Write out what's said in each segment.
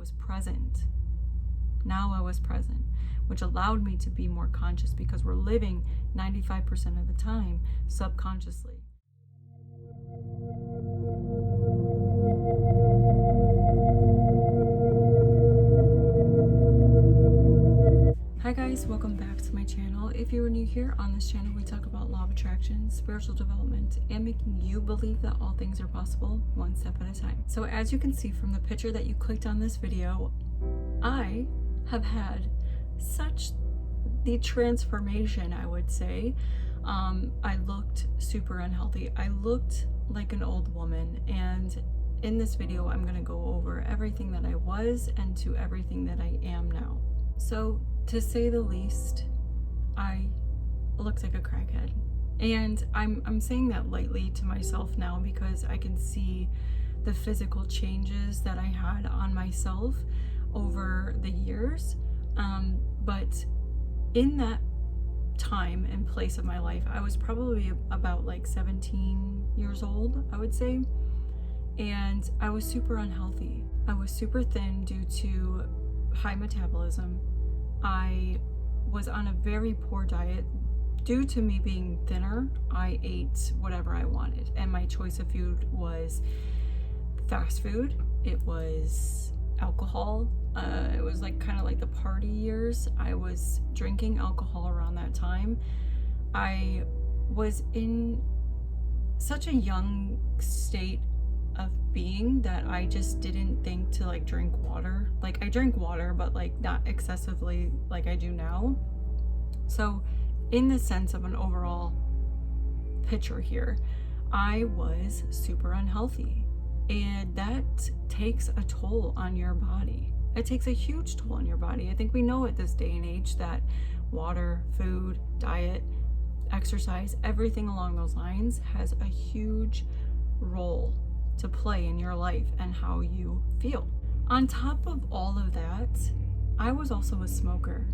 was present. Now I was present, which allowed me to be more conscious, because we're living 95% of the time subconsciously. Hi guys, welcome back to my channel. If you are new here, on this channel we talk about law of attraction, spiritual development, and making you believe that all things are possible one step at a time. So as you can see from the picture that you clicked on this video, I have had such the transformation, I would say. I looked super unhealthy. I looked like an old woman, and in this video I'm going to go over everything that I was and to everything that I am now. So to say the least, I looked like a crackhead. And I'm saying that lightly to myself now, because I can see the physical changes that I had on myself over the years. But in that time and place of my life, I was probably about like 17 years old, I would say. And I was super unhealthy. I was super thin due to high metabolism. I was on a very poor diet. Due to me being thinner, I ate whatever I wanted. And my choice of food was fast food. It was alcohol. It was like kind of like the party years. I was drinking alcohol around that time. I was in such a young state of being that I just didn't think to like drink water. Like I drank water, but like not excessively like I do now. So in the sense of an overall picture here, I was super unhealthy, and that takes a toll on your body. It takes a huge toll on your body. I think we know at this day and age that water, food, diet, exercise, everything along those lines has a huge role to play in your life and how you feel. On top of all of that, I was also a smoker.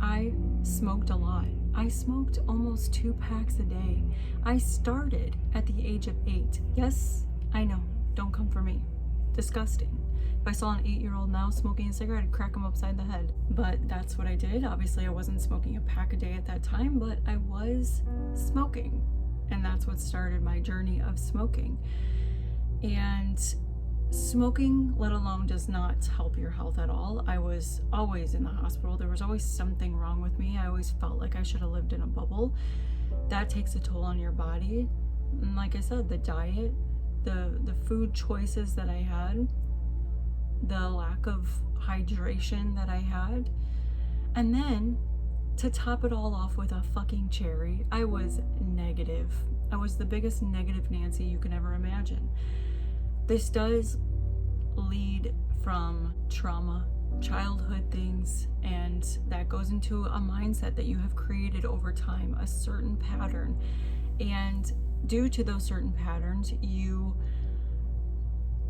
I smoked a lot. I smoked almost 2 packs a day. I started at the age of 8. Yes, I know, don't come for me. Disgusting. If I saw an 8-year-old now smoking a cigarette, I'd crack him upside the head. But that's what I did. Obviously, I wasn't smoking a pack a day at that time, but I was smoking. And that's what started my journey of smoking. And smoking, let alone, does not help your health at all. I was always in the hospital. There was always something wrong with me. I always felt like I should have lived in a bubble. That takes a toll on your body. And like I said, the diet, the food choices that I had, the lack of hydration that I had, and then to top it all off with a fucking cherry, I was negative. I was the biggest negative Nancy you can ever imagine. This does lead from trauma, childhood things, and that goes into a mindset that you have created over time, a certain pattern. And due to those certain patterns, you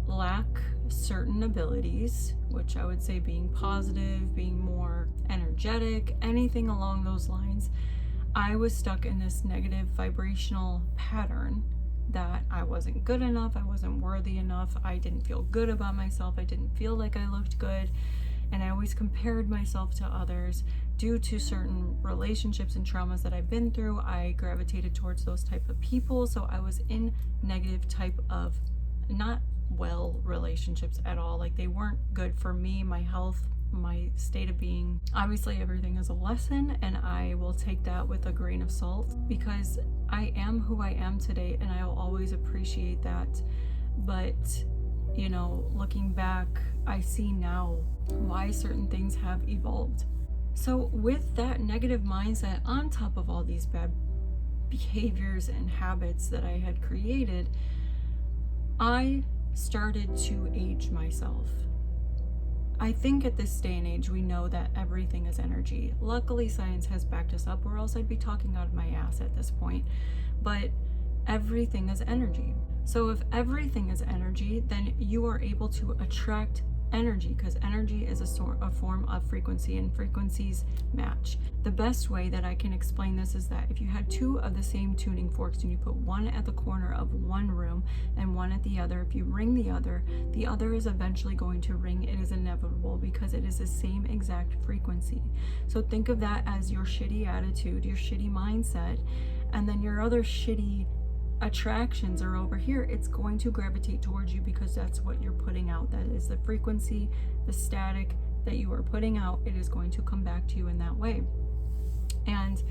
lack certain abilities, which I would say being positive, being more energetic, anything along those lines. I was stuck in this negative vibrational pattern that I wasn't good enough, I wasn't worthy enough, I didn't feel good about myself, I didn't feel like I looked good, and I always compared myself to others. Due to certain relationships and traumas that I've been through, I gravitated towards those type of people, so I was in negative type of not well relationships at all. Like they weren't good for me, my health, my state of being. Obviously everything is a lesson, and I will take that with a grain of salt, because I am who I am today, and I'll always appreciate that. But you know, looking back, I see now why certain things have evolved. So with that negative mindset on top of all these bad behaviors and habits that I had created, I started to age myself. I think at this day and age, we know that everything is energy. Luckily, science has backed us up, or else I'd be talking out of my ass at this point. But everything is energy. So if everything is energy, then you are able to attract energy, because energy is a form of frequency, and frequencies match. The best way that I can explain this is that if you had two of the same tuning forks and you put one at the corner of one room and one at the other, if you ring the other is eventually going to ring. It is inevitable. because it is the same exact frequency. So think of that as your shitty attitude, your shitty mindset, and then your other shitty attractions are over here. It's going to gravitate towards you because that's what you're putting out. That is the frequency, the static that you are putting out. It is going to come back to you in that way. And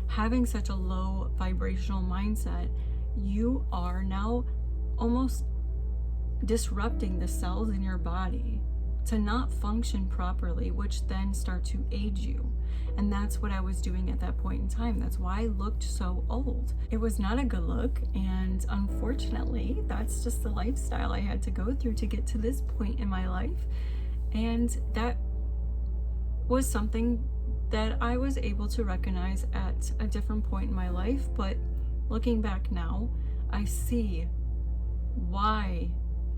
having such a low vibrational mindset, you are now almost disrupting the cells in your body to not function properly, which then start to age you. And that's what I was doing at that point in time. That's why I looked so old. It was not a good look, and unfortunately, that's just the lifestyle I had to go through to get to this point in my life. And that was something that I was able to recognize at a different point in my life. But looking back now, I see why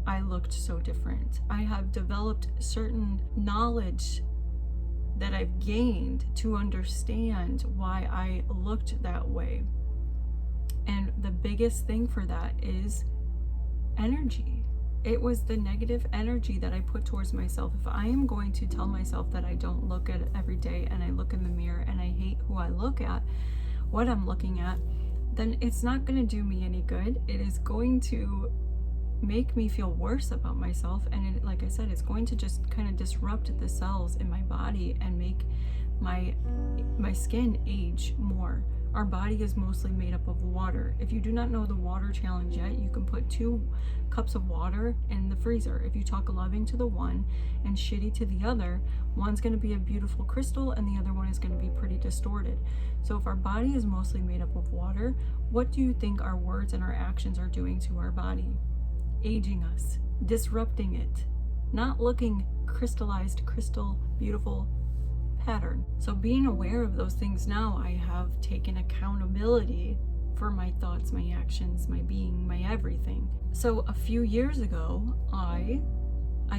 I looked so different. I have developed certain knowledge that I've gained to understand why I looked that way. And the biggest thing for that is energy. It was the negative energy that I put towards myself. If I am going to tell myself that I don't look at it every day, and I look in the mirror and I hate who I look at, what I'm looking at, then it's not going to do me any good. It is going to make me feel worse about myself, and like I said, it's going to just kind of disrupt the cells in my body and make my skin age more. Our body is mostly made up of water. If you do not know the water challenge yet, you can put 2 cups of water in the freezer. If you talk loving to the one and shitty to the other, one's going to be a beautiful crystal and the other one is going to be pretty distorted. So if our body is mostly made up of water, what do you think our words and our actions are doing to our body? Aging us, disrupting it, not looking crystallized, crystal, beautiful pattern. So being aware of those things now, I have taken accountability for my thoughts, my actions, my being, my everything. So a few years ago, I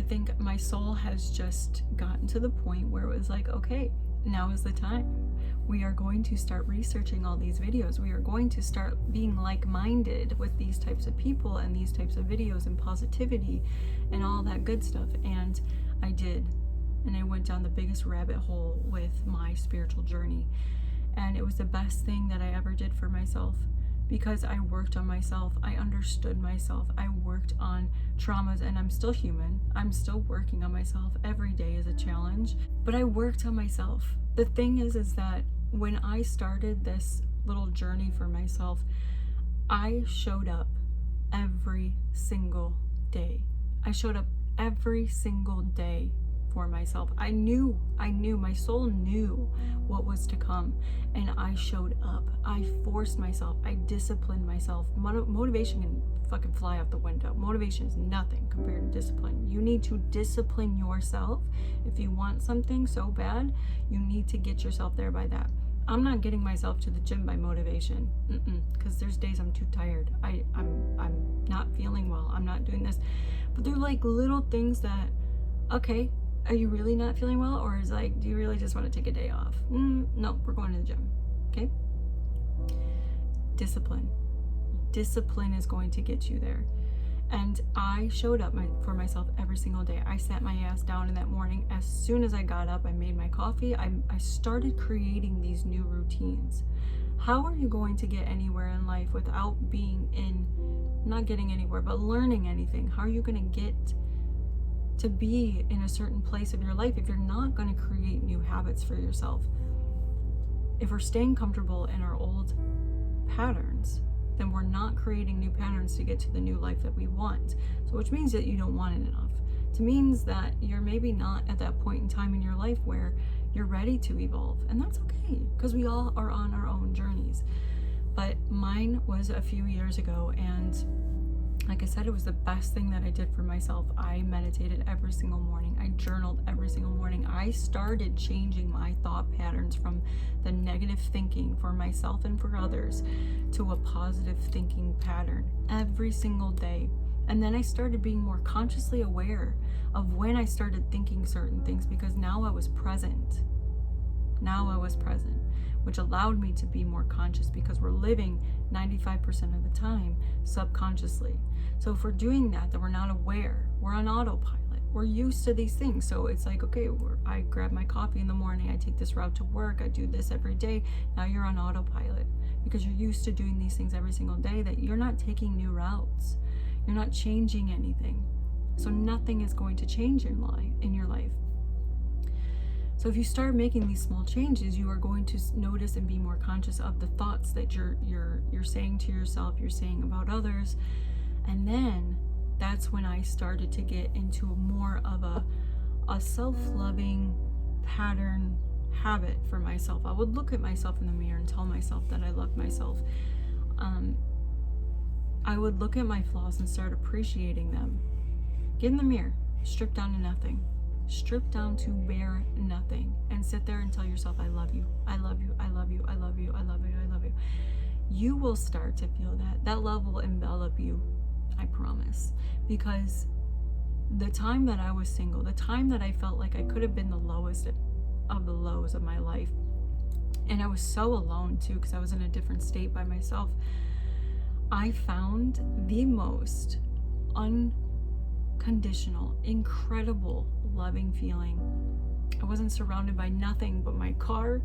think my soul has just gotten to the point where it was like, okay, now is the time. We are going to start researching all these videos. We are going to start being like-minded with these types of people and these types of videos and positivity and all that good stuff. And I did. And I went down the biggest rabbit hole with my spiritual journey. And it was the best thing that I ever did for myself, because I worked on myself. I understood myself. I worked on traumas, and I'm still human. I'm still working on myself. Every day is a challenge, but I worked on myself. The thing is that when I started this little journey for myself, I showed up every single day. I showed up every single day for myself. I knew, my soul knew what was to come, and I showed up. I forced myself. I disciplined myself. Motivation can fucking fly out the window. Motivation is nothing compared to discipline. You need to discipline yourself. If you want something so bad, you need to get yourself there by that. I'm not getting myself to the gym by motivation, because there's days I'm too tired. I'm not feeling well. I'm not doing this. But they're like little things that, okay, are you really not feeling well? Or is like, do you really just want to take a day off? No, we're going to the gym. Okay? Discipline. Discipline is going to get you there. And I showed up for myself every single day. I sat my ass down in that morning. As soon as I got up, I made my coffee. I started creating these new routines. How are you going to get anywhere in life without not getting anywhere, but learning anything? How are you going to get to be in a certain place of your life if you're not going to create new habits for yourself? If we're staying comfortable in our old patterns, then we're not creating new patterns to get to the new life that we want. So which means that you don't want it enough. It means that you're maybe not at that point in time in your life where you're ready to evolve. And that's okay, because we all are on our own journeys. But mine was a few years ago, and like I said, it was the best thing that I did for myself. I meditated every single morning. I journaled every single morning. I started changing my thought patterns from the negative thinking for myself and for others to a positive thinking pattern every single day. And then I started being more consciously aware of when I started thinking certain things, because now I was present. Which allowed me to be more conscious, because we're living 95% of the time subconsciously. So if we're doing that, then we're not aware. We're on autopilot. we're used to these things. So it's like, okay, I grab my coffee in the morning, I take this route to work, I do this every day. Now you're on autopilot because you're used to doing these things every single day, that you're not taking new routes. You're not changing anything. So nothing is going to change in your life. So if you start making these small changes, you are going to notice and be more conscious of the thoughts that you're saying to yourself, you're saying about others. And then that's when I started to get into more of a self-loving pattern habit for myself. I would look at myself in the mirror and tell myself that I love myself. I would look at my flaws and start appreciating them. Get in the mirror, strip down to nothing. Strip down to bare nothing, and sit there and tell yourself, I love you, I love you, I love you, I love you, I love you, I love you. You will start to feel that love will envelop you, I promise. Because the time that I was single, the time that I felt like I could have been the lowest of the lows of my life, and I was so alone too, because I was in a different state by myself, I found the most unconditional, incredible, loving feeling. I wasn't surrounded by nothing but my car,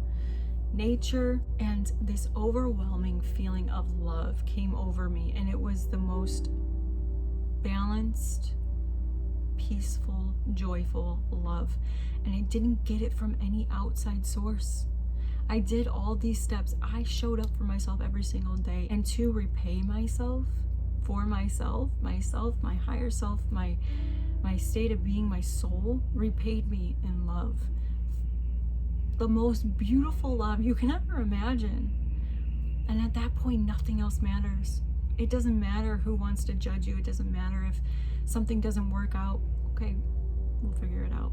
nature, and this overwhelming feeling of love came over me, and it was the most balanced, peaceful, joyful love. And I didn't get it from any outside source. I did all these steps. I showed up for myself every single day, and to repay myself, for myself, my higher self, my state of being, my soul repaid me in love. The most beautiful love you can ever imagine. And at that point, nothing else matters. It doesn't matter who wants to judge you. It doesn't matter if something doesn't work out. Okay, we'll figure it out.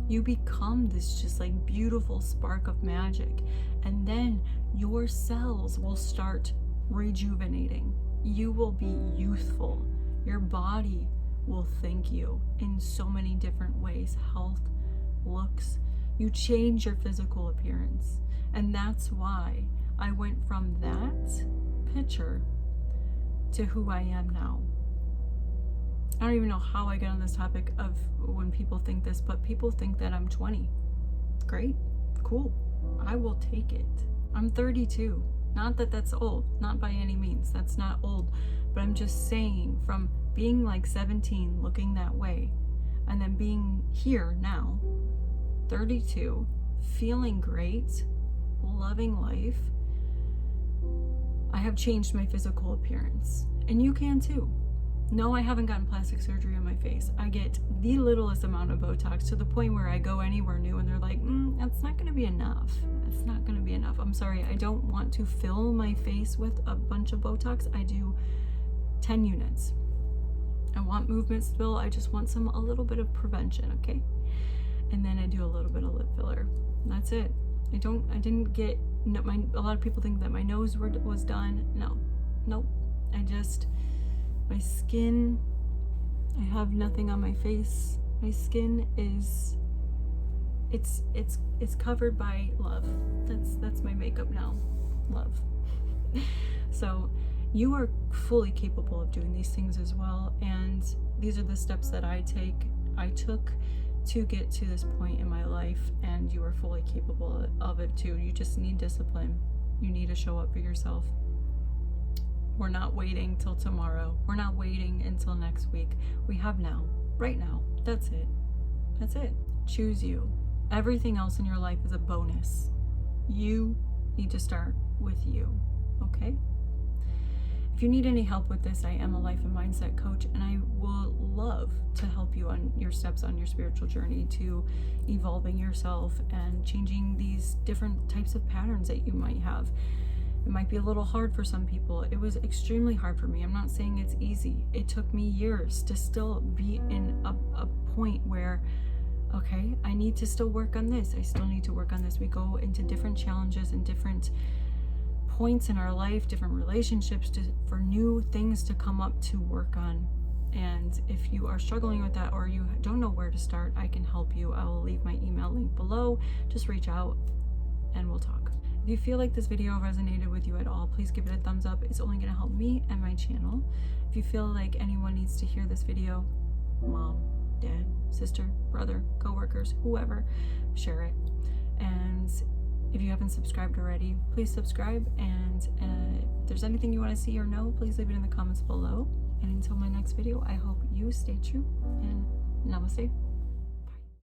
You become this just like beautiful spark of magic. And then your cells will start rejuvenating. You will be youthful. Your body will thank you in so many different ways. Health, looks. You change your physical appearance. And that's why I went from that picture to who I am now. I don't even know how I get on this topic of when people think this, but people think that I'm 20. Great, cool. I will take it. I'm 32. Not that that's old, not by any means. That's not old, but I'm just saying, from being like 17, looking that way, and then being here now, 32, feeling great, loving life, I have changed my physical appearance. And you can too. No, I haven't gotten plastic surgery on my face. I get the littlest amount of Botox, to the point where I go anywhere new and they're like, that's not gonna be enough. It's not gonna be enough. I'm sorry, I don't want to fill my face with a bunch of Botox. I do 10 units. I want movement still. I just want a little bit of prevention, okay? And then I do a little bit of lip filler. That's it. I didn't get, a lot of people think that my nose was done. Nope. My skin, I have nothing on my face. My skin is, it's covered by love. That's my makeup now, love. So you are fully capable of doing these things as well. And these are the steps that I took to get to this point in my life, and you are fully capable of it too. You just need discipline. You need to show up for yourself. We're not waiting till tomorrow. We're not waiting until next week. We have now, right now. That's it. That's it. Choose you. Everything else in your life is a bonus. You need to start with you, okay? If you need any help with this, I am a life and mindset coach, and I will love to help you on your steps on your spiritual journey to evolving yourself and changing these different types of patterns that you might have. It might be a little hard for some people. It was extremely hard for me. I'm not saying it's easy. It took me years to still be in a point where, okay, I need to still work on this. I still need to work on this. We go into different challenges and different points in our life, different relationships for new things to come up to work on. And if you are struggling with that, or you don't know where to start, I can help you. I will leave my email link below. Just reach out and we'll talk. If you feel like this video resonated with you at all, please give it a thumbs up. It's only going to help me and my channel. If you feel like anyone needs to hear this video, Mom, dad, sister, brother, coworkers, whoever, share it. And if you haven't subscribed already, please subscribe. And if there's anything you want to see or know, please leave it in the comments below. And until my next video, I hope you stay true and namaste.